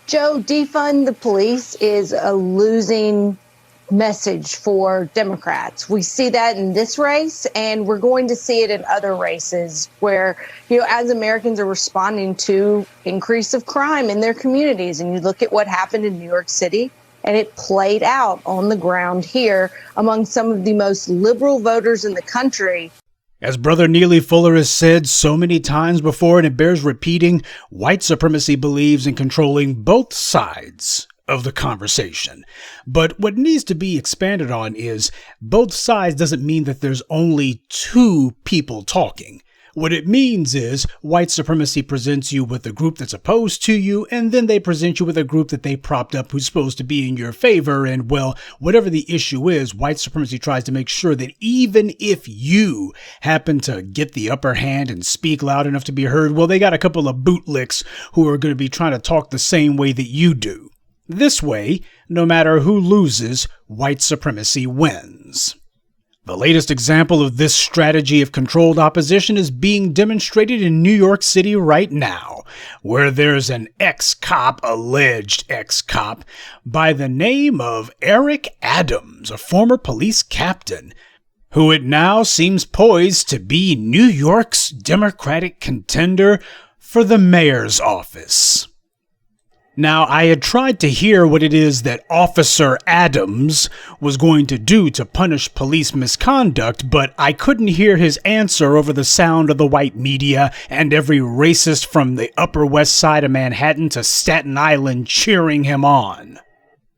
Joe, defund the police is a losing message for Democrats. We see that in this race, and we're going to see it in other races where, as Americans are responding to increase of crime in their communities. And you look at what happened in New York City, and it played out on the ground here among some of the most liberal voters in the country. As Brother Neely Fuller has said so many times before, and it bears repeating, white supremacy believes in controlling both sides of the conversation. But what needs to be expanded on is both sides doesn't mean that there's only two people talking. What it means is white supremacy presents you with a group that's opposed to you, and then they present you with a group that they propped up who's supposed to be in your favor. And well, whatever the issue is, white supremacy tries to make sure that even if you happen to get the upper hand and speak loud enough to be heard, well, they got a couple of bootlicks who are going to be trying to talk the same way that you do. This way, no matter who loses, white supremacy wins. The latest example of this strategy of controlled opposition is being demonstrated in New York City right now, where there's an alleged ex-cop, by the name of Eric Adams, a former police captain, who it now seems poised to be New York's Democratic contender for the mayor's office. Now, I had tried to hear what it is that Officer Adams was going to do to punish police misconduct, but I couldn't hear his answer over the sound of the white media and every racist from the Upper West Side of Manhattan to Staten Island cheering him on.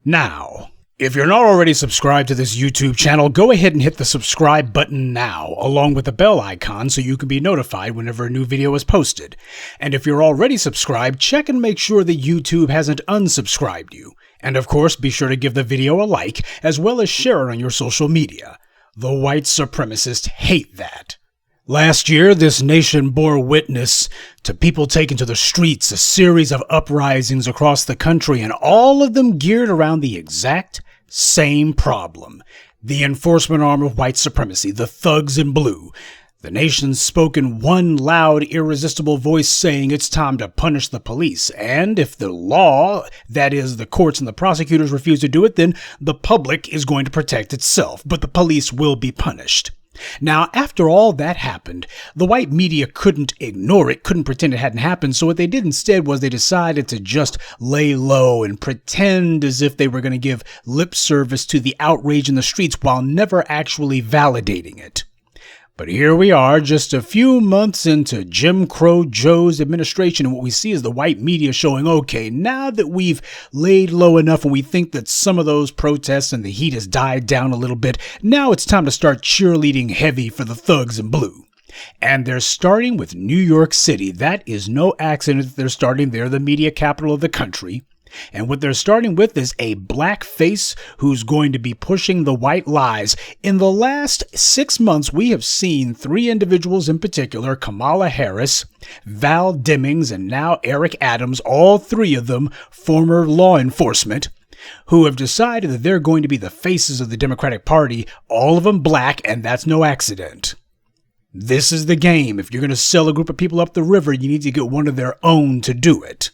Now, if you're not already subscribed to this YouTube channel, go ahead and hit the subscribe button now, along with the bell icon so you can be notified whenever a new video is posted. And if you're already subscribed, check and make sure that YouTube hasn't unsubscribed you. And of course, be sure to give the video a like, as well as share it on your social media. The white supremacists hate that. Last year, this nation bore witness to people taking to the streets, a series of uprisings across the country, and all of them geared around the exact same problem. The enforcement arm of white supremacy, the thugs in blue. The nation spoke in one loud, irresistible voice saying it's time to punish the police. And if the law, that is the courts and the prosecutors, refuse to do it, then the public is going to protect itself. But the police will be punished. Now, after all that happened, the white media couldn't ignore it, couldn't pretend it hadn't happened, so what they did instead was they decided to just lay low and pretend as if they were going to give lip service to the outrage in the streets while never actually validating it. But here we are, just a few months into Jim Crow Joe's administration, and what we see is the white media showing, okay, now that we've laid low enough and we think that some of those protests and the heat has died down a little bit, now it's time to start cheerleading heavy for the thugs in blue. And they're starting with New York City. That is no accident that they're starting there, the media capital of the country. And what they're starting with is a black face who's going to be pushing the white lies. In the last 6 months, we have seen 3 individuals in particular, Kamala Harris, Val Demings, and now Eric Adams, all 3 of them former law enforcement, who have decided that they're going to be the faces of the Democratic Party, all of them black, and that's no accident. This is the game. If you're going to sell a group of people up the river, you need to get one of their own to do it.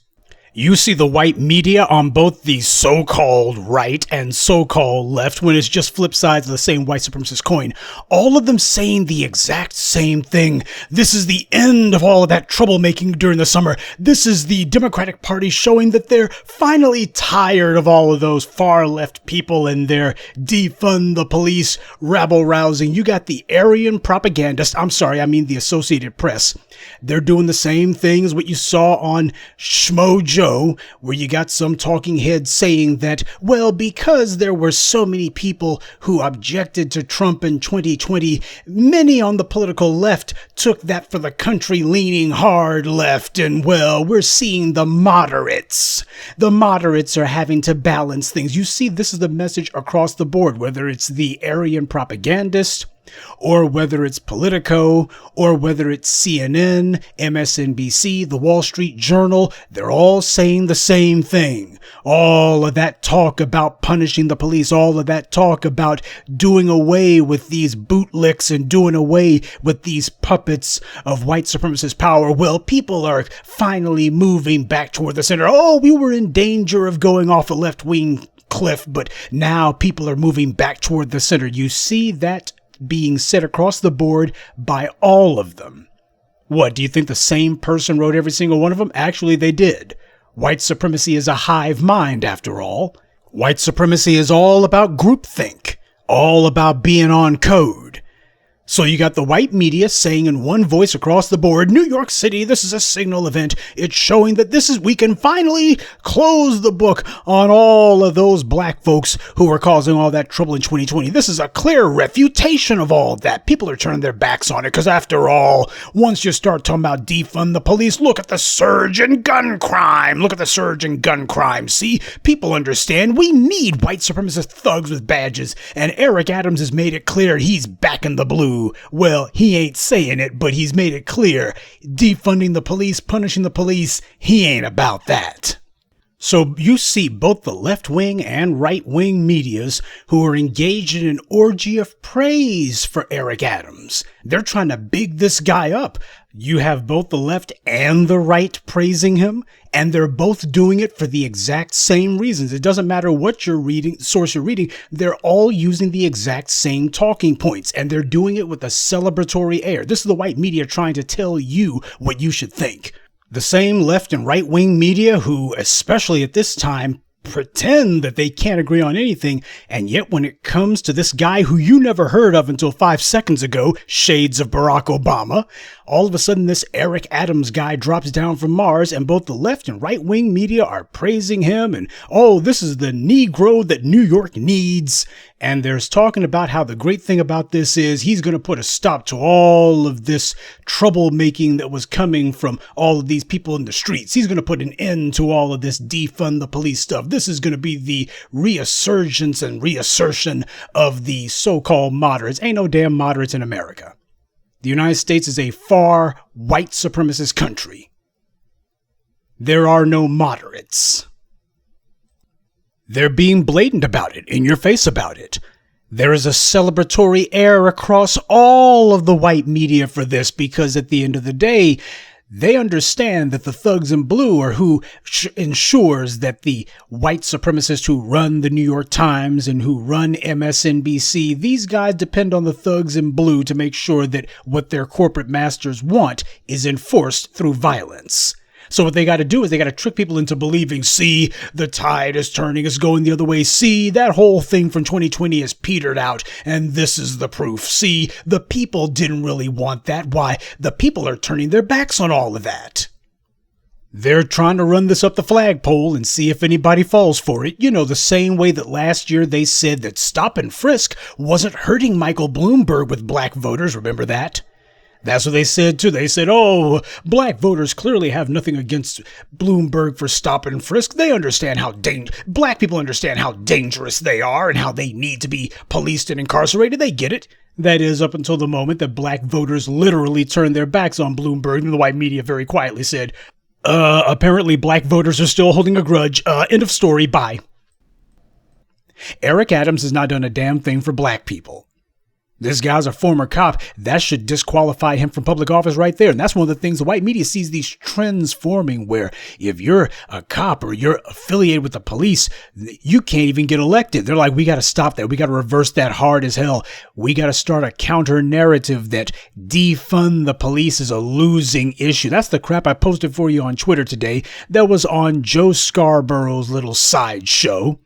You see the white media on both the so-called right and so-called left, when it's just flip sides of the same white supremacist coin, all of them saying the exact same thing. This is the end of all of that troublemaking during the summer. This is the Democratic Party showing that they're finally tired of all of those far left people and their defund the police rabble-rousing. You got the Aryan propagandists, the Associated Press. They're doing the same thing as what you saw on Schmo Joe, where you got some talking heads saying that, well, because there were so many people who objected to Trump in 2020, many on the political left took that for the country leaning hard left, and well, we're seeing the moderates. The moderates are having to balance things. You see, this is the message across the board, whether it's the Aryan propagandist, or whether it's Politico, or whether it's CNN, MSNBC, the Wall Street Journal, they're all saying the same thing. All of that talk about punishing the police, all of that talk about doing away with these bootlicks and doing away with these puppets puppets of white supremacist power. Well, people are finally moving back toward the center. Oh, we were in danger of going off a left-wing cliff, but now people are moving back toward the center. You see that being said across the board by all of them. What, do you think the same person wrote every single one of them? Actually, they did. White supremacy is a hive mind, after all. White supremacy is all about groupthink, all about being on code. So you got the white media saying in one voice across the board, New York City, this is a signal event. It's showing that we can finally close the book on all of those black folks who were causing all that trouble in 2020. This is a clear refutation of all that. People are turning their backs on it because after all, once you start talking about defund the police, look at the surge in gun crime. Look at the surge in gun crime. See, people understand we need white supremacist thugs with badges, and Eric Adams has made it clear he's back in the blue. Well, he ain't saying it, but he's made it clear. Defunding the police, punishing the police, he ain't about that. So you see both the left-wing and right-wing medias who are engaged in an orgy of praise for Eric Adams. They're trying to big this guy up. You have both the left and the right praising him, and they're both doing it for the exact same reasons. It doesn't matter what source you're reading, they're all using the exact same talking points, and they're doing it with a celebratory air. This is the white media trying to tell you what you should think. The same left and right-wing media who, especially at this time, pretend that they can't agree on anything, and yet when it comes to this guy who you never heard of until 5 seconds ago, shades of Barack Obama, all of a sudden this Eric Adams guy drops down from Mars, and both the left and right-wing media are praising him, and oh, this is the Negro that New York needs. And there's talking about how the great thing about this is he's going to put a stop to all of this troublemaking that was coming from all of these people in the streets. He's going to put an end to all of this defund the police stuff. This is going to be the resurgence and reassertion of the so-called moderates. Ain't no damn moderates in America. The United States is a far white supremacist country. There are no moderates. They're being blatant about it, in your face about it. There is a celebratory air across all of the white media for this because at the end of the day, they understand that the thugs in blue are who ensures that the white supremacists who run the New York Times and who run MSNBC, these guys depend on the thugs in blue to make sure that what their corporate masters want is enforced through violence. So what they got to do is they got to trick people into believing, see, the tide is turning, it's going the other way. See, that whole thing from 2020 is petered out, and this is the proof. See, the people didn't really want that. Why? The people are turning their backs on all of that. They're trying to run this up the flagpole and see if anybody falls for it. You know, the same way that last year they said that stop and frisk wasn't hurting Michael Bloomberg with black voters. Remember that? That's what they said, too. They said, oh, black voters clearly have nothing against Bloomberg for stop and frisk. They understand black people understand how dangerous they are and how they need to be policed and incarcerated. They get it. That is, up until the moment that black voters literally turned their backs on Bloomberg, and the white media very quietly said, apparently black voters are still holding a grudge. End of story. Bye. Eric Adams has not done a damn thing for black people. This guy's a former cop. That should disqualify him from public office right there. And that's one of the things the white media sees these trends forming where if you're a cop or you're affiliated with the police, you can't even get elected. They're like, we got to stop that. We got to reverse that hard as hell. We got to start a counter narrative that defund the police is a losing issue. That's the crap I posted for you on Twitter today. That was on Joe Scarborough's little sideshow.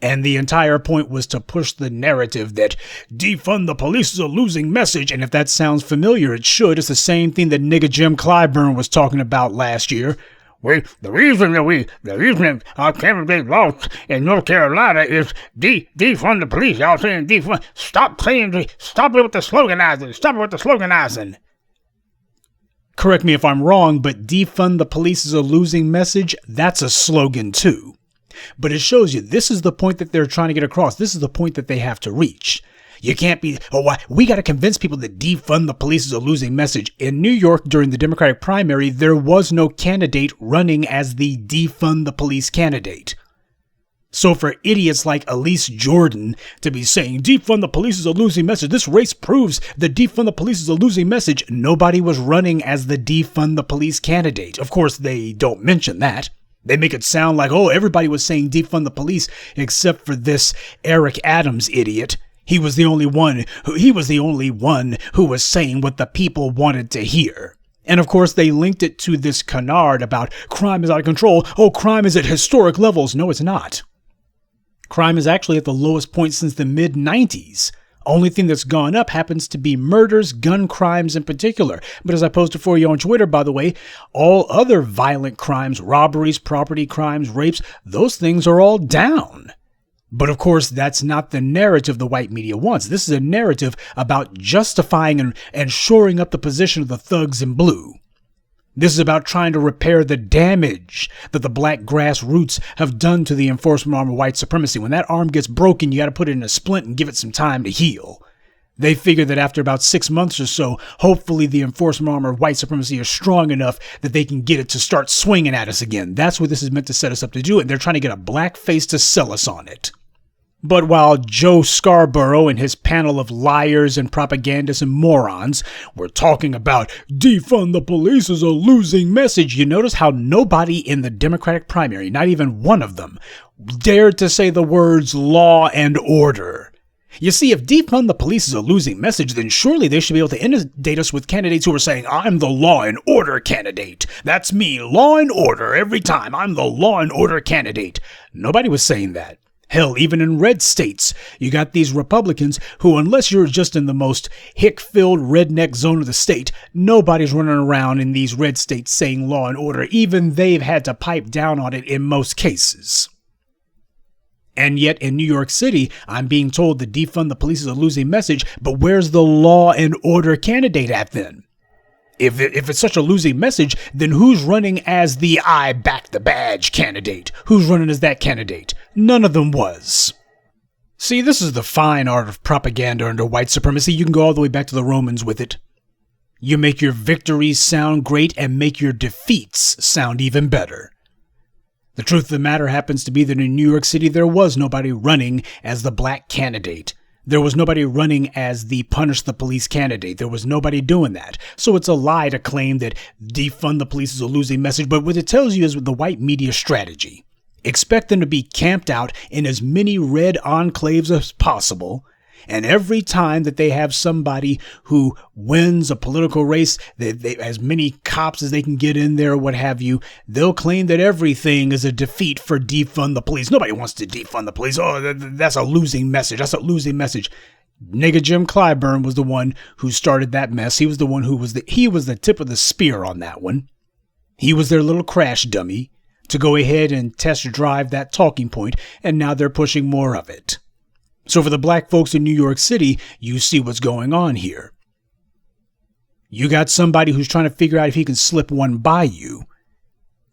And the entire point was to push the narrative that defund the police is a losing message. And if that sounds familiar, it should. It's the same thing that nigga Jim Clyburn was talking about last year. The reason our candidate lost in North Carolina is defund the police. Y'all saying defund. Stop it with the sloganizing. Stop it with the sloganizing. Correct me if I'm wrong, but defund the police is a losing message. That's a slogan too. But it shows you this is the point that they're trying to get across. This is the point that they have to reach. You can't be, we got to convince people that defund the police is a losing message. In New York, during the Democratic primary, there was no candidate running as the defund the police candidate. So for idiots like Elise Jordan to be saying, defund the police is a losing message, this race proves that defund the police is a losing message, nobody was running as the defund the police candidate. Of course, they don't mention that. They make it sound like, oh, everybody was saying defund the police except for this Eric Adams idiot. He was the only one who was saying what the people wanted to hear. And of course, they linked it to this canard about crime is out of control. Oh, crime is at historic levels. No, it's not. Crime is actually at the lowest point since the mid-90s. Only thing that's gone up happens to be murders, gun crimes in particular. But as I posted for you on Twitter, by the way, all other violent crimes, robberies, property crimes, rapes, those things are all down. But of course, that's not the narrative the white media wants. This is a narrative about justifying and shoring up the position of the thugs in blue. This is about trying to repair the damage that the black grassroots have done to the enforcement arm of white supremacy. When that arm gets broken, you got to put it in a splint and give it some time to heal. They figure that after about 6 months or so, hopefully the enforcement arm of white supremacy is strong enough that they can get it to start swinging at us again. That's what this is meant to set us up to do, and they're trying to get a black face to sell us on it. But while Joe Scarborough and his panel of liars and propagandists and morons were talking about defund the police is a losing message, you notice how nobody in the Democratic primary, not even one of them, dared to say the words law and order. You see, if defund the police is a losing message, then surely they should be able to inundate us with candidates who are saying, I'm the law and order candidate. That's me, law and order every time. I'm the law and order candidate. Nobody was saying that. Hell, even in red states, you got these Republicans who, unless you're just in the most hick-filled redneck zone of the state, nobody's running around in these red states saying law and order. Even they've had to pipe down on it in most cases. And yet in New York City, I'm being told that defund the police is a losing message, but where's the law and order candidate at then? If it's such a losing message, then who's running as the I back the badge candidate? Who's running as that candidate? None of them was. See, this is the fine art of propaganda under white supremacy. You can go all the way back to the Romans with it. You make your victories sound great and make your defeats sound even better. The truth of the matter happens to be that in New York City, there was nobody running as the black candidate. There was nobody running as the punish the police candidate. There was nobody doing that. So it's a lie to claim that defund the police is a losing message. But what it tells you is the white media strategy. Expect them to be camped out in as many red enclaves as possible. And every time that they have somebody who wins a political race, they as many cops as they can get in there, what have you, they'll claim that everything is a defeat for defund the police. Nobody wants to defund the police. Oh, that's a losing message. That's a losing message. Nigga Jim Clyburn was the one who started that mess. He was the one who was the tip of the spear on that one. He was their little crash dummy to go ahead and test drive that talking point, and now they're pushing more of it. So for the black folks in New York City, you see what's going on here. You got somebody who's trying to figure out if he can slip one by you.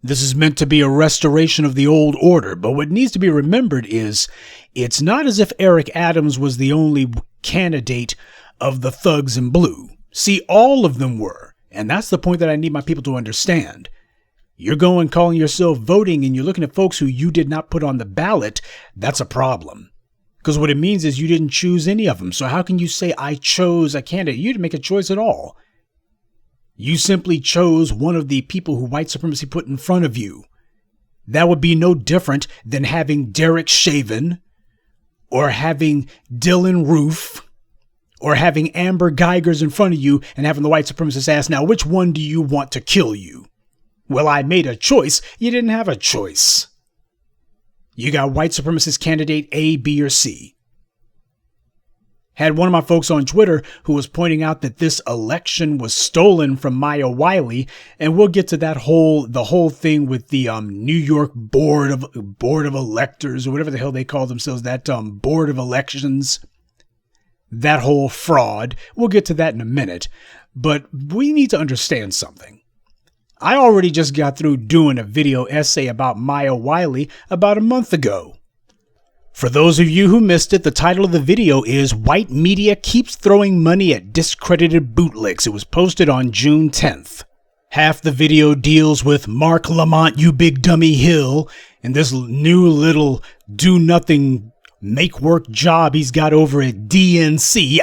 This is meant to be a restoration of the old order, but what needs to be remembered is it's not as if Eric Adams was the only candidate of the thugs in blue. See, all of them were, and that's the point that I need my people to understand. You're going calling yourself voting and you're looking at folks who you did not put on the ballot, that's a problem. Because what it means is you didn't choose any of them. So how can you say I chose a candidate? You didn't make a choice at all. You simply chose one of the people who white supremacy put in front of you. That would be no different than having Derek Chauvin or having Dylan Roof or having Amber Geigers in front of you and having the white supremacist ask, now, which one do you want to kill you? Well, I made a choice. You didn't have a choice. You got white supremacist candidate A, B, or C. Had one of my folks on Twitter who was pointing out that this election was stolen from Maya Wiley, and we'll get to the whole thing with the New York Board of Electors, or whatever the hell they call themselves, that Board of Elections, that whole fraud. We'll get to that in a minute, but we need to understand something. I already just got through doing a video essay about Maya Wiley about a month ago. For those of you who missed it, the title of the video is White Media Keeps Throwing Money at Discredited Bootlicks. It was posted on June 10th. Half the video deals with Mark Lamont, you big dummy Hill, and this new little do-nothing make-work job he's got over at DNC.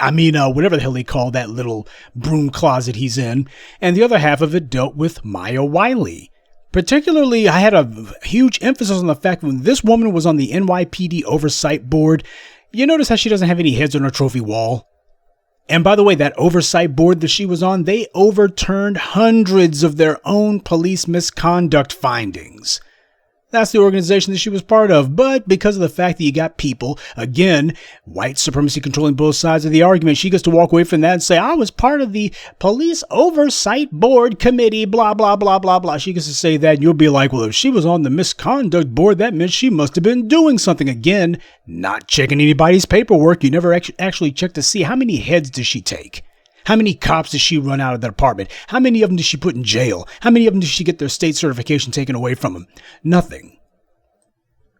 Whatever the hell they call that little broom closet he's in. And the other half of it dealt with Maya Wiley. Particularly, I had a huge emphasis on the fact when this woman was on the NYPD oversight board, you notice how she doesn't have any heads on her trophy wall? And by the way, that oversight board that she was on, they overturned hundreds of their own police misconduct findings. That's the organization that she was part of. But because of the fact that you got people, again, white supremacy controlling both sides of the argument, she gets to walk away from that and say, I was part of the police oversight board committee, blah, blah, blah, blah, blah. She gets to say that and you'll be like, well, if she was on the misconduct board, that meant she must have been doing something. Again, not checking anybody's paperwork. You never actually check to see how many heads does she take? How many cops does she run out of their department? How many of them does she put in jail? How many of them does she get their state certification taken away from them? Nothing.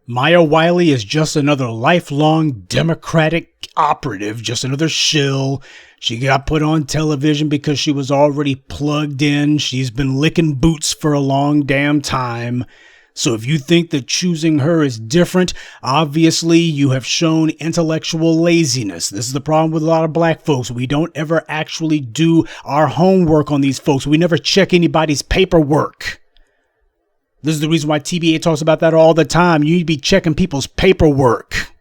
Maya Wiley is just another lifelong Democratic operative, just another shill. She got put on television because she was already plugged in. She's been licking boots for a long damn time. So if you think that choosing her is different, obviously you have shown intellectual laziness. This is the problem with a lot of black folks. We don't ever actually do our homework on these folks. We never check anybody's paperwork. This is the reason why TBA talks about that all the time. You need to be checking people's paperwork.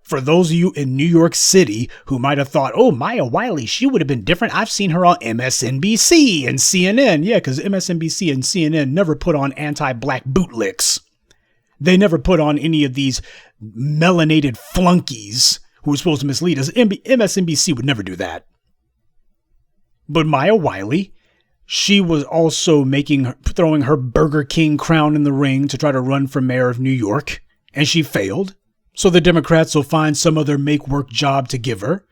For those of you in New York City who might have thought, oh, Maya Wiley, she would have been different. I've seen her on MSNBC and CNN. Yeah, because MSNBC and CNN never put on anti-black bootlicks. They never put on any of these melanated flunkies who were supposed to mislead us. MSNBC would never do that. But Maya Wiley, she was also throwing her Burger King crown in the ring to try to run for mayor of New York, and she failed. So the Democrats will find some other make-work job to give her.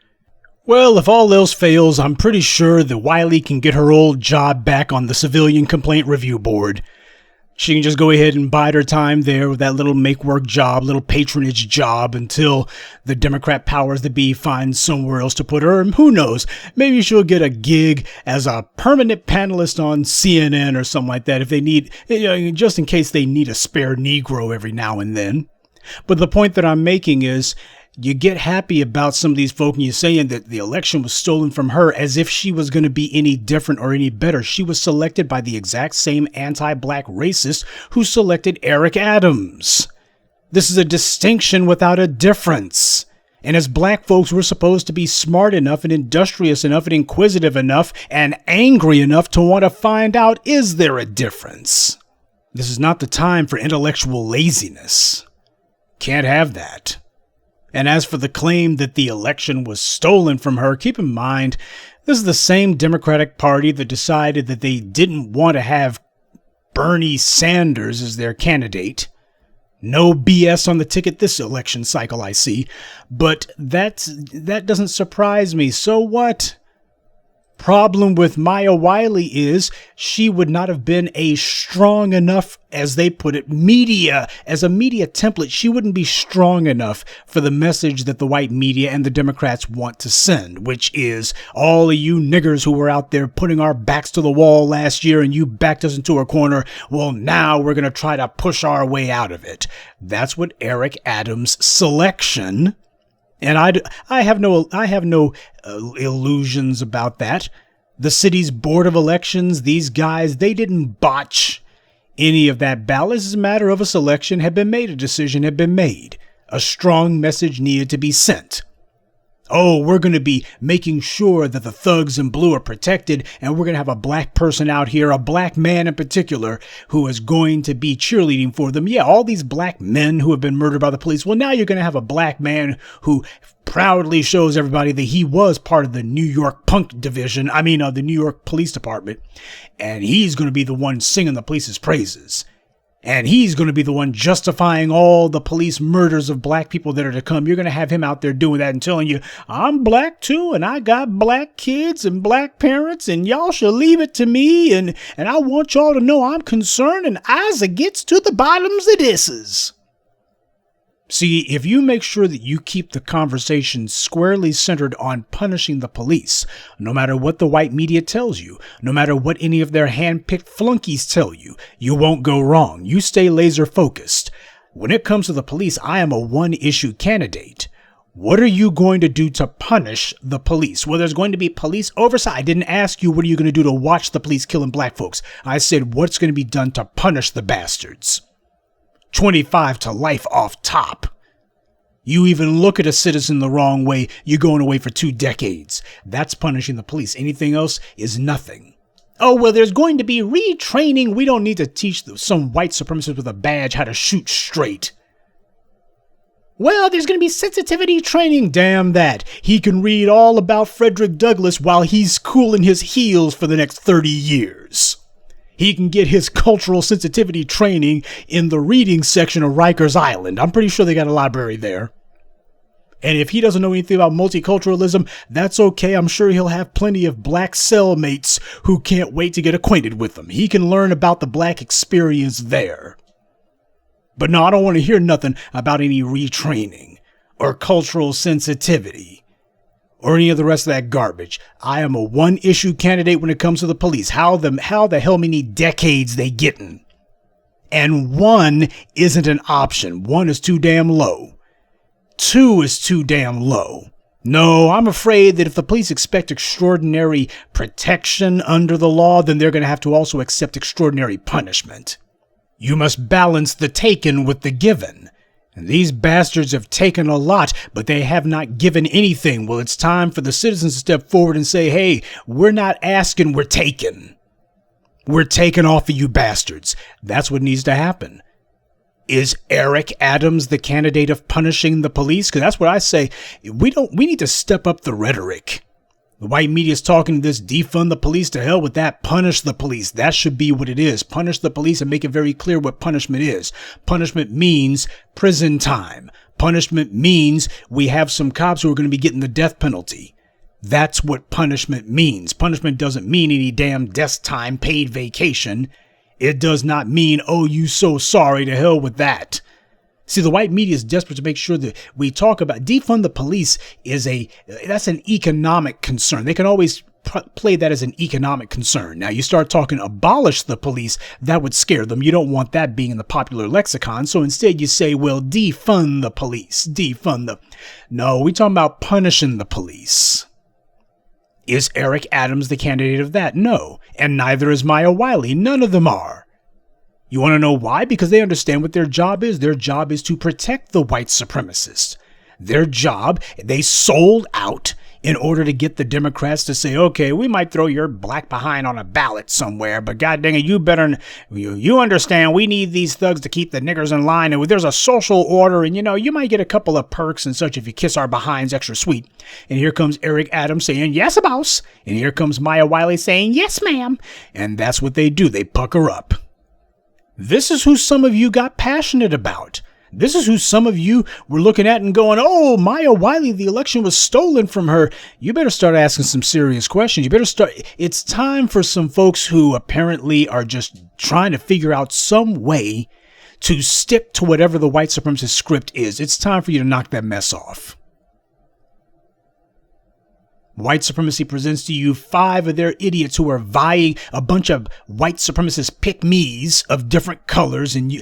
Well, if all else fails, I'm pretty sure that Wiley can get her old job back on the Civilian Complaint Review Board. She can just go ahead and bide her time there with that little make-work job, little patronage job until the Democrat powers that be find somewhere else to put her. And who knows, maybe she'll get a gig as a permanent panelist on CNN or something like that if they need, just in case they need a spare Negro every now and then. But the point that I'm making is you get happy about some of these folk and you're saying that the election was stolen from her as if she was going to be any different or any better. She was selected by the exact same anti-black racist who selected Eric Adams. This is a distinction without a difference. And as black folks, we're supposed to be smart enough and industrious enough and inquisitive enough and angry enough to want to find out, is there a difference? This is not the time for intellectual laziness. Can't have that. And as for the claim that the election was stolen from her, keep in mind, this is the same Democratic Party that decided that they didn't want to have Bernie Sanders as their candidate. No BS on the ticket this election cycle, I see. But that doesn't surprise me. So what? Problem with Maya Wiley is she would not have been a strong enough, as they put it, media. As a media template, she wouldn't be strong enough for the message that the white media and the Democrats want to send, which is all of you niggers who were out there putting our backs to the wall last year and you backed us into a corner. Well, now we're going to try to push our way out of it. That's what Eric Adams' selection. And I have no illusions about that. The city's board of elections, these guys, they didn't botch any of that ballot. It's a matter of a selection had been made, a decision had been made. A strong message needed to be sent. Oh, we're going to be making sure that the thugs in blue are protected, and we're going to have a black person out here, a black man in particular, who is going to be cheerleading for them. Yeah, all these black men who have been murdered by the police. Well, now you're going to have a black man who proudly shows everybody that he was part of the New York punk division, the New York Police Department, and he's going to be the one singing the police's praises. And he's going to be the one justifying all the police murders of black people that are to come. You're going to have him out there doing that and telling you, I'm black too, and I got black kids and black parents, and y'all should leave it to me, and I want y'all to know I'm concerned, and Isaac gets to the bottoms of this. See, if you make sure that you keep the conversation squarely centered on punishing the police, no matter what the white media tells you, no matter what any of their hand-picked flunkies tell you, you won't go wrong. You stay laser focused. When it comes to the police, I am a one-issue candidate. What are you going to do to punish the police? Well, there's going to be police oversight. I didn't ask you what are you going to do to watch the police killing black folks. I said what's going to be done to punish the bastards. 25 to life off top. You even look at a citizen the wrong way, you're going away for 2 decades. That's punishing the police. Anything else is nothing. Oh, well, there's going to be retraining. We don't need to teach some white supremacist with a badge how to shoot straight. Well, there's going to be sensitivity training. Damn that. He can read all about Frederick Douglass while he's cooling his heels for the next 30 years. He can get his cultural sensitivity training in the reading section of Rikers Island. I'm pretty sure they got a library there. And if he doesn't know anything about multiculturalism, that's okay. I'm sure he'll have plenty of black cellmates who can't wait to get acquainted with him. He can learn about the black experience there. But no, I don't want to hear nothing about any retraining or cultural sensitivity or any of the rest of that garbage. I am a one-issue candidate when it comes to the police. How the hell many decades they getting? And 1 isn't an option. 1 is too damn low. 2 is too damn low. No, I'm afraid that if the police expect extraordinary protection under the law, then they're going to have to also accept extraordinary punishment. You must balance the taken with the given. And these bastards have taken a lot, but they have not given anything. Well, it's time for the citizens to step forward and say, hey, we're not asking, we're taking. We're taking off of you bastards. That's what needs to happen. Is Eric Adams the candidate of punishing the police? Because that's what I say. We need to step up the rhetoric. The white media is talking this defund the police, to hell with that, punish the police. That should be what it is. Punish the police and make it very clear what punishment is. Punishment means prison time. Punishment means we have some cops who are going to be getting the death penalty. That's what punishment means. Punishment doesn't mean any damn desk time, paid vacation. It does not mean, oh, you so sorry, to hell with that. See, the white media is desperate to make sure that we talk about defund the police that's an economic concern. They can always play that as an economic concern. Now, you start talking abolish the police, that would scare them. You don't want that being in the popular lexicon. So instead you say, well, defund the police, No, we're talking about punishing the police. Is Eric Adams the candidate of that? No. And neither is Maya Wiley. None of them are. You want to know why? Because they understand what their job is. Their job is to protect the white supremacists. Their job, they sold out in order to get the Democrats to say, okay, we might throw your black behind on a ballot somewhere, but god dang it, you understand we need these thugs to keep the niggers in line, and there's a social order, and you might get a couple of perks and such if you kiss our behinds extra sweet. And here comes Eric Adams saying, yes, boss. And here comes Maya Wiley saying, yes, ma'am. And that's what they do. They pucker up. This is who some of you got passionate about. This is who some of you were looking at and going, oh, Maya Wiley, the election was stolen from her. You better start asking some serious questions. It's time for some folks who apparently are just trying to figure out some way to stick to whatever the white supremacist script is. It's time for you to knock that mess off. White supremacy presents to you 5 of their idiots who are vying, a bunch of white supremacist pick-me's of different colors. And you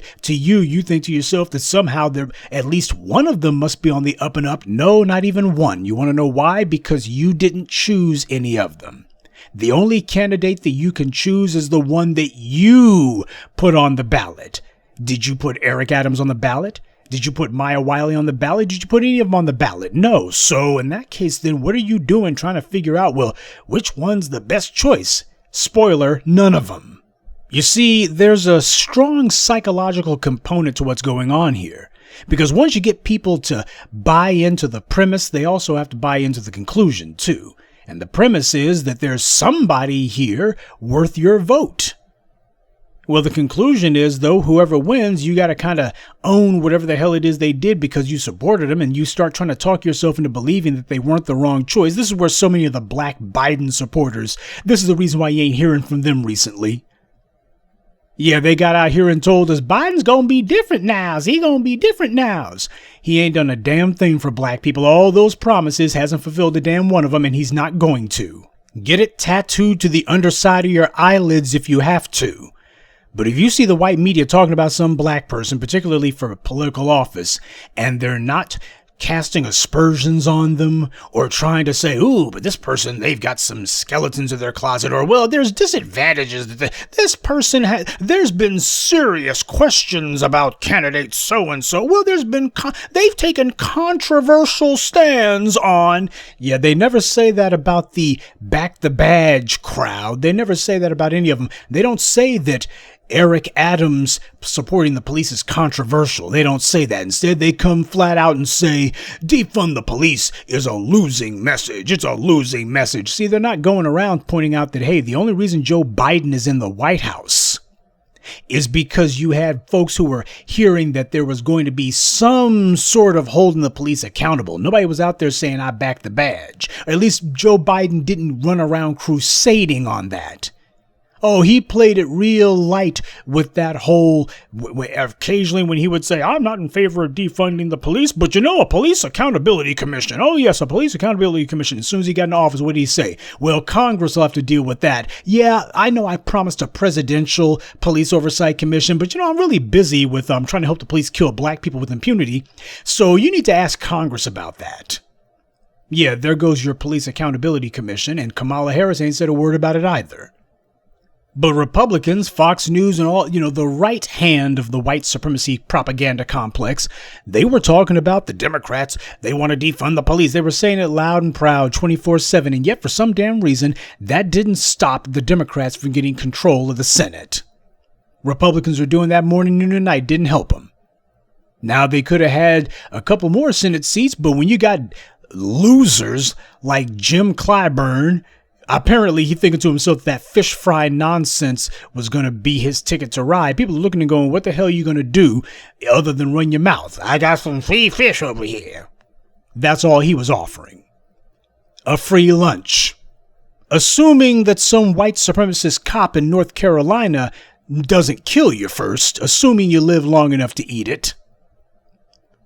think to yourself that somehow at least one of them must be on the up and up. No, not even one. You want to know why? Because you didn't choose any of them. The only candidate that you can choose is the one that you put on the ballot. Did you put Eric Adams on the ballot? Did you put Maya Wiley on the ballot? Did you put any of them on the ballot? No. So in that case, then what are you doing trying to figure out, well, which one's the best choice? Spoiler, none of them. You see, there's a strong psychological component to what's going on here. Because once you get people to buy into the premise, they also have to buy into the conclusion too. And the premise is that there's somebody here worth your vote. Well, the conclusion is, though, whoever wins, you got to kind of own whatever the hell it is they did because you supported them, and you start trying to talk yourself into believing that they weren't the wrong choice. This is where so many of the black Biden supporters, this is the reason why you ain't hearing from them recently. Yeah, they got out here and told us Biden's gonna be different now. He gonna be different now. He ain't done a damn thing for black people. All those promises, hasn't fulfilled a damn one of them, and he's not going to. Get it tattooed to the underside of your eyelids if you have to. But if you see the white media talking about some black person, particularly for a political office, and they're not casting aspersions on them or trying to say, ooh, but this person, they've got some skeletons in their closet, or, well, there's disadvantages that this person has. There's been serious questions about candidate so-and-so. Well, they've taken controversial stands on. Yeah, they never say that about the back the badge crowd. They never say that about any of them. They don't say that Eric Adams supporting the police is controversial. They don't say that. Instead, they come flat out and say, defund the police is a losing message. It's a losing message. See, they're not going around pointing out that, hey, the only reason Joe Biden is in the White House is because you had folks who were hearing that there was going to be some sort of holding the police accountable. Nobody was out there saying, I back the badge. Or at least Joe Biden didn't run around crusading on that. Oh, he played it real light with that whole, occasionally when he would say, I'm not in favor of defunding the police, but a police accountability commission. Oh, yes, a police accountability commission. As soon as he got in office, what did he say? Well, Congress will have to deal with that. Yeah, I know I promised a presidential police oversight commission, but I'm really busy with trying to help the police kill black people with impunity. So you need to ask Congress about that. Yeah, there goes your police accountability commission, and Kamala Harris ain't said a word about it either. But Republicans, Fox News, and all, the right hand of the white supremacy propaganda complex, they were talking about the Democrats. They want to defund the police. They were saying it loud and proud 24/7. And yet, for some damn reason, that didn't stop the Democrats from getting control of the Senate. Republicans were doing that morning, noon, and night. Didn't help them. Now, they could have had a couple more Senate seats, but when you got losers like Jim Clyburn, apparently, he thinking to himself that fish fry nonsense was going to be his ticket to ride. People are looking and going, what the hell are you going to do other than run your mouth? I got some free fish over here. That's all he was offering. A free lunch. Assuming that some white supremacist cop in North Carolina doesn't kill you first, assuming you live long enough to eat it.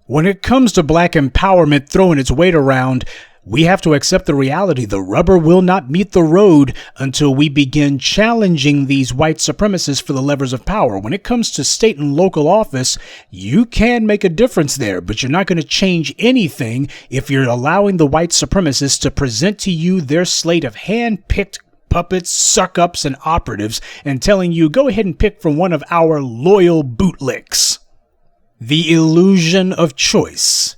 When it comes to black empowerment throwing its weight around, we have to accept the reality the rubber will not meet the road until we begin challenging these white supremacists for the levers of power. When it comes to state and local office, you can make a difference there, but you're not going to change anything if you're allowing the white supremacists to present to you their slate of hand-picked puppets, suck-ups, and operatives and telling you, go ahead and pick from one of our loyal bootlicks. The illusion of choice.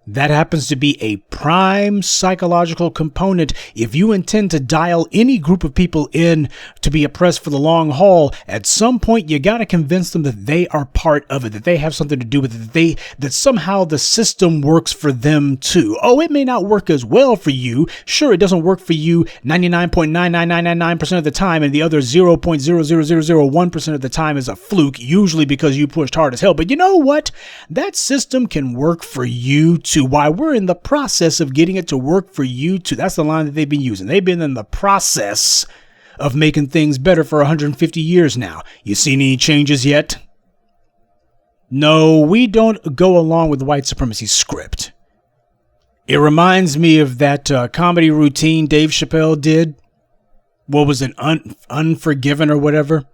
That happens to be a prime psychological component. If you intend to dial any group of people in to be oppressed for the long haul, at some point you got to convince them that they are part of it, that they have something to do with it, that somehow the system works for them too. Oh, it may not work as well for you. Sure, it doesn't work for you 99.99999% of the time, and the other 0.00001% of the time is a fluke, usually because you pushed hard as hell. But you know what? That system can work for you too. Why we're in the process of getting it to work for you too. That's the line that they've been using. They've been in the process of making things better for 150 years now. You seen any changes yet? No, we don't go along with the white supremacy script. It reminds me of that comedy routine Dave Chappelle did. What was it? Unforgiven or whatever?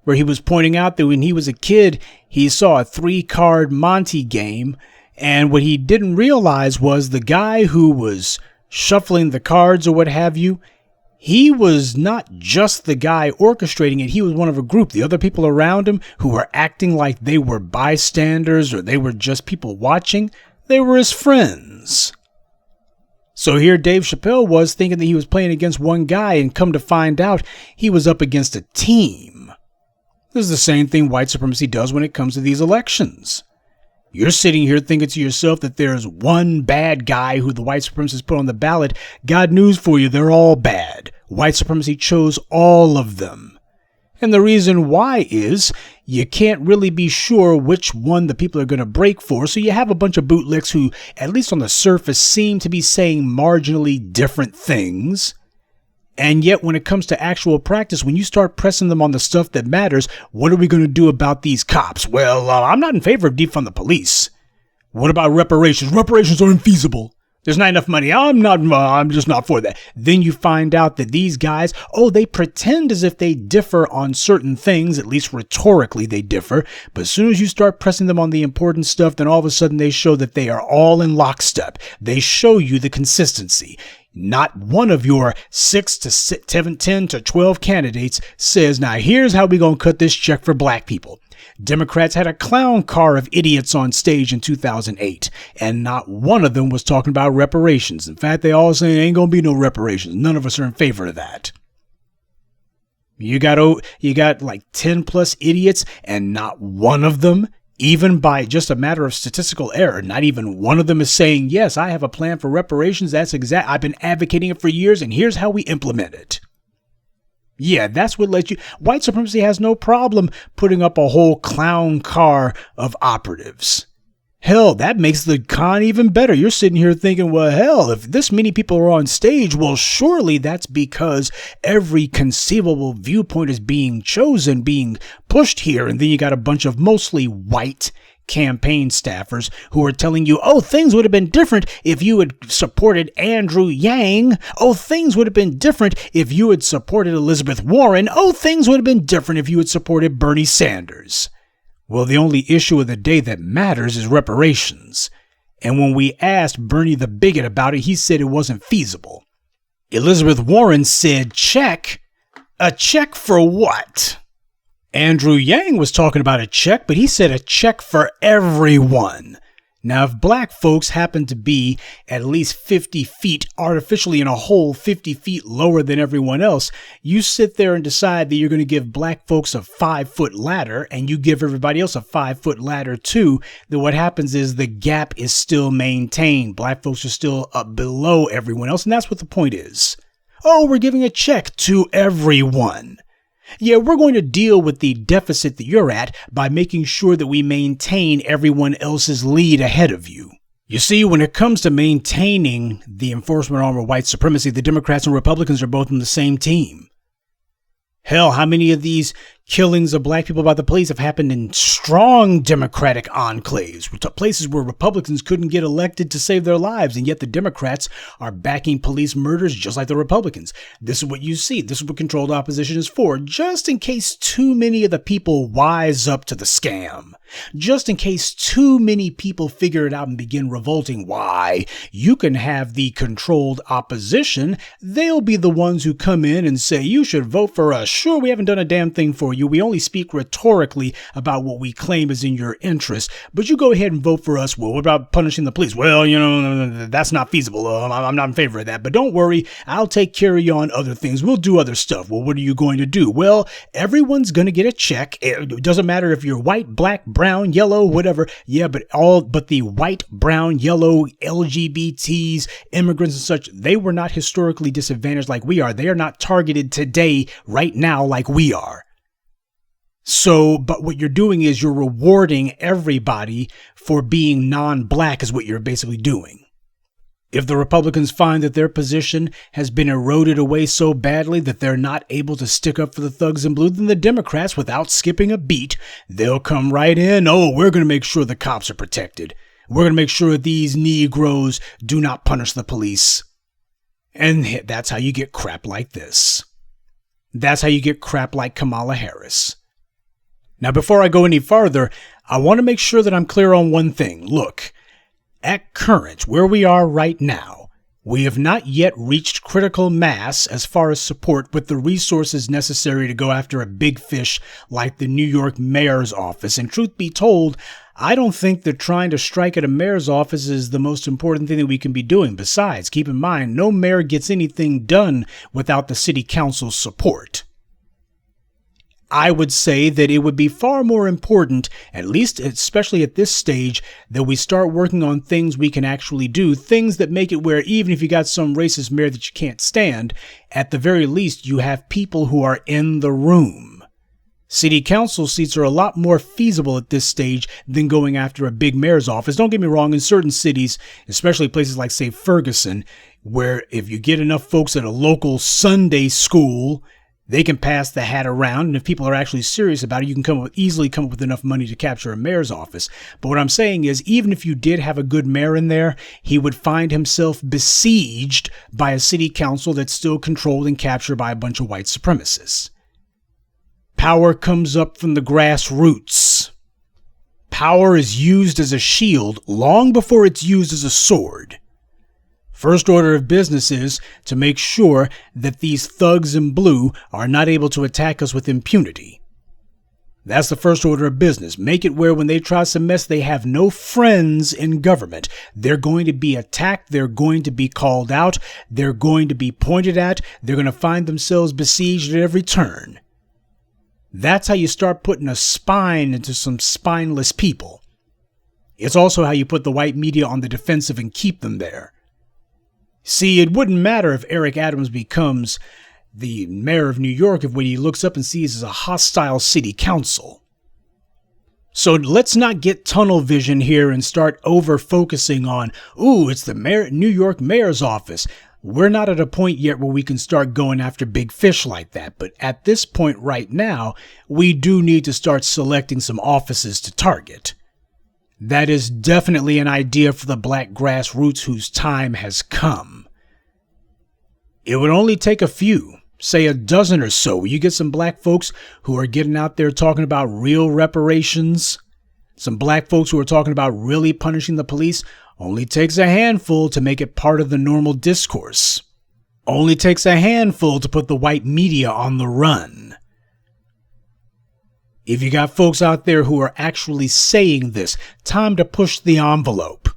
Where he was pointing out that when he was a kid, he saw a 3-card Monte game. And what he didn't realize was the guy who was shuffling the cards or what have you, he was not just the guy orchestrating it. He was one of a group. The other people around him who were acting like they were bystanders or they were just people watching, they were his friends. So here Dave Chappelle was thinking that he was playing against one guy, and come to find out he was up against a team. This is the same thing white supremacy does when it comes to these elections. You're sitting here thinking to yourself that there's one bad guy who the white supremacists put on the ballot. God, news for you, they're all bad. White supremacy chose all of them. And the reason why is you can't really be sure which one the people are going to break for. So you have a bunch of bootlicks who, at least on the surface, seem to be saying marginally different things. And yet when it comes to actual practice, when you start pressing them on the stuff that matters, what are we going to do about these cops? Well, I'm not in favor of defund the police. What about reparations? Reparations are infeasible. There's not enough money. I'm just not for that. Then you find out that these guys, they pretend as if they differ on certain things, at least rhetorically they differ. But as soon as you start pressing them on the important stuff, then all of a sudden they show that they are all in lockstep. They show you the consistency. Not one of your 6 to 7, 10 to 12 candidates says, now here's how we gonna cut this check for black people. Democrats had a clown car of idiots on stage in 2008, and not one of them was talking about reparations. In fact, they all say ain't gonna be no reparations. None of us are in favor of that. You got like 10 plus idiots, and not one of them, even by just a matter of statistical error, not even one of them is saying, yes, I have a plan for reparations. I've been advocating it for years, and here's how we implement it. Yeah, that's what lets you. White supremacy has no problem putting up a whole clown car of operatives. Hell, that makes the con even better. You're sitting here thinking, well, hell, if this many people are on stage, well, surely that's because every conceivable viewpoint is being chosen, being pushed here. And then you got a bunch of mostly white campaign staffers who are telling you, things would have been different if you had supported Andrew Yang. Things would have been different if you had supported Elizabeth Warren. Things would have been different if you had supported Bernie Sanders. Well, the only issue of the day that matters is reparations. And when we asked Bernie the bigot about it, he said it wasn't feasible. Elizabeth Warren said, check. A check for what? Andrew Yang was talking about a check, but he said a check for everyone. Now, if black folks happen to be at least 50 feet artificially in a hole 50 feet lower than everyone else, you sit there and decide that you're going to give black folks a 5-foot ladder and you give everybody else a 5-foot ladder too, then what happens is the gap is still maintained. Black folks are still up below everyone else, and that's what the point is. We're giving a check to everyone. Yeah, we're going to deal with the deficit that you're at by making sure that we maintain everyone else's lead ahead of you. You see, when it comes to maintaining the enforcement arm of white supremacy, the Democrats and Republicans are both on the same team. Hell, how many of these killings of black people by the police have happened in strong Democratic enclaves, places where Republicans couldn't get elected to save their lives, and yet the Democrats are backing police murders just like the Republicans. This is what you see. This is what controlled opposition is for, just in case too many of the people wise up to the scam. Just in case too many people figure it out and begin revolting. Why? You can have the controlled opposition. They'll be the ones who come in and say, you should vote for us. Sure, we haven't done a damn thing for you. We only speak rhetorically about what we claim is in your interest, but you go ahead and vote for us. Well, what about punishing the police? Well, that's not feasible. I'm not in favor of that, but don't worry. I'll take care of you on other things. We'll do other stuff. Well, what are you going to do? Well, everyone's going to get a check. It doesn't matter if you're white, black, brown, yellow, whatever. Yeah, but the white, brown, yellow, LGBTs, immigrants and such, they were not historically disadvantaged like we are. They are not targeted today, right now, like we are. So, but what you're doing is you're rewarding everybody for being non-black is what you're basically doing. If the Republicans find that their position has been eroded away so badly that they're not able to stick up for the thugs in blue, then the Democrats, without skipping a beat, they'll come right in. We're going to make sure the cops are protected. We're going to make sure these Negroes do not punish the police. And that's how you get crap like this. That's how you get crap like Kamala Harris. Now, before I go any farther, I want to make sure that I'm clear on one thing. Look, at current, where we are right now, we have not yet reached critical mass as far as support with the resources necessary to go after a big fish like the New York mayor's office. And truth be told, I don't think that trying to strike at a mayor's office is the most important thing that we can be doing. Besides, keep in mind, no mayor gets anything done without the city council's support. I would say that it would be far more important, at least especially at this stage, that we start working on things we can actually do, things that make it where even if you got some racist mayor that you can't stand, at the very least you have people who are in the room. City council seats are a lot more feasible at this stage than going after a big mayor's office. Don't get me wrong, in certain cities, especially places like, say, Ferguson, where if you get enough folks at a local Sunday school, they can pass the hat around. And if people are actually serious about it, you can easily come up with enough money to capture a mayor's office. But what I'm saying is, even if you did have a good mayor in there, he would find himself besieged by a city council that's still controlled and captured by a bunch of white supremacists. Power comes up from the grassroots. Power is used as a shield long before it's used as a sword. First order of business is to make sure that these thugs in blue are not able to attack us with impunity. That's the first order of business. Make it where when they try some mess, they have no friends in government. They're going to be attacked. They're going to be called out. They're going to be pointed at. They're going to find themselves besieged at every turn. That's how you start putting a spine into some spineless people. It's also how you put the white media on the defensive and keep them there. See, it wouldn't matter if Eric Adams becomes the mayor of New York if what he looks up and sees is a hostile city council. So let's not get tunnel vision here and start over-focusing on, it's the New York mayor's office. We're not at a point yet where we can start going after big fish like that. But at this point right now, we do need to start selecting some offices to target. That is definitely an idea for the black grassroots whose time has come. It would only take a few, say a dozen or so. You get some black folks who are getting out there talking about real reparations. Some black folks who are talking about really punishing the police. Only takes a handful to make it part of the normal discourse. Only takes a handful to put the white media on the run. If you got folks out there who are actually saying this, time to push the envelope.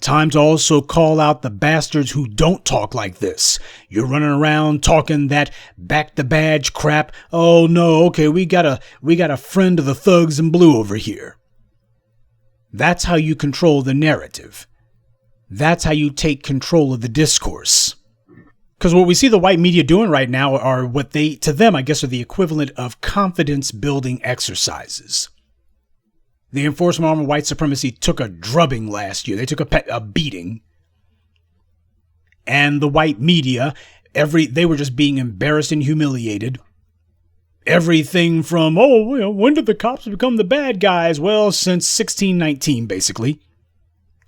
Time to also call out the bastards who don't talk like this. You're running around talking that back the badge crap. Oh no, okay, we got a friend of the thugs in blue over here. That's how you control the narrative. That's how you take control of the discourse. Because what we see the white media doing right now are what they, to them, I guess, are the equivalent of confidence building exercises. The enforcement arm of white supremacy took a drubbing last year. They took a beating. And the white media, they were just being embarrassed and humiliated. Everything from, when did the cops become the bad guys? Well, since 1619, basically.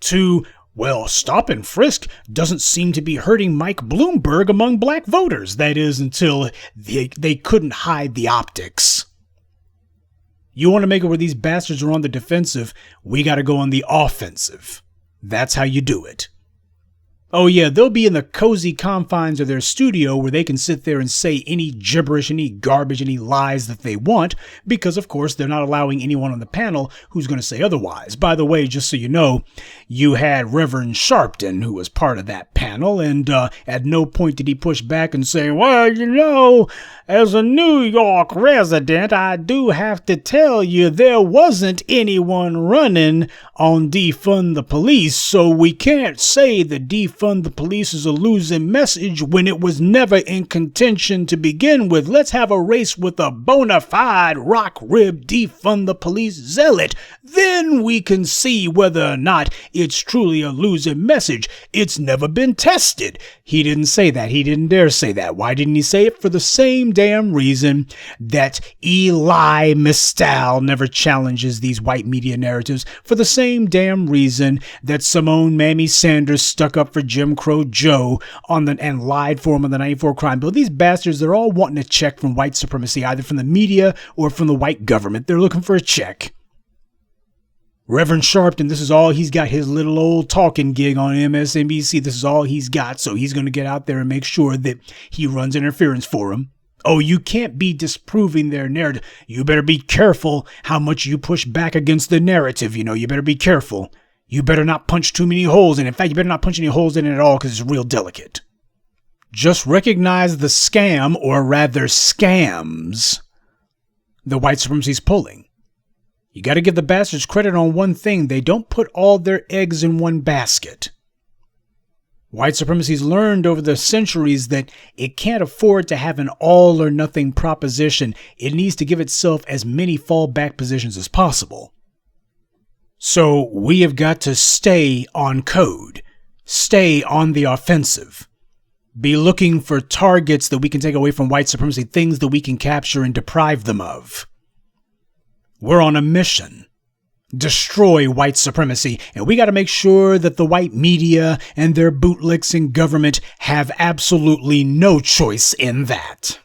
To, stop and frisk doesn't seem to be hurting Mike Bloomberg among black voters. That is, until they couldn't hide the optics. You want to make it where these bastards are on the defensive, we got to go on the offensive. That's how you do it. Oh yeah, they'll be in the cozy confines of their studio where they can sit there and say any gibberish, any garbage, any lies that they want, because of course they're not allowing anyone on the panel who's going to say otherwise. By the way, just so you know, you had Reverend Sharpton, who was part of that panel, and at no point did he push back and say, as a New York resident, I do have to tell you there wasn't anyone running on defund the police, so we can't say that defund the police is a losing message when it was never in contention to begin with. Let's have a race with a bona fide rock-ribbed defund the police zealot. Then we can see whether or not it's truly a losing message. It's never been tested. He didn't say that. He didn't dare say that. Why didn't he say it? For the same damn reason that Eli Mistal never challenges these white media narratives. For the same damn reason that Simone Mamie Sanders stuck up for Jim Crow Joe and lied for him on the 94 crime bill. These bastards, they're all wanting a check from white supremacy, either from the media or from the white government. They're looking for a check. Reverend Sharpton, this is all he's got, his little old talking gig on MSNBC. This is all he's got, so he's going to get out there and make sure that he runs interference for him. Oh, you can't be disproving their narrative. You better be careful how much you push back against the narrative. You better be careful. You better not punch too many holes in it. In fact, you better not punch any holes in it at all because it's real delicate. Just recognize the scam, or rather scams, the white supremacy's pulling. You got to give the bastards credit on one thing. They don't put all their eggs in one basket. White supremacy's learned over the centuries that it can't afford to have an all or nothing proposition. It needs to give itself as many fallback positions as possible. So we have got to stay on code, stay on the offensive, be looking for targets that we can take away from white supremacy, things that we can capture and deprive them of. We're on a mission. Destroy white supremacy, and we got to make sure that the white media and their bootlicks in government have absolutely no choice in that.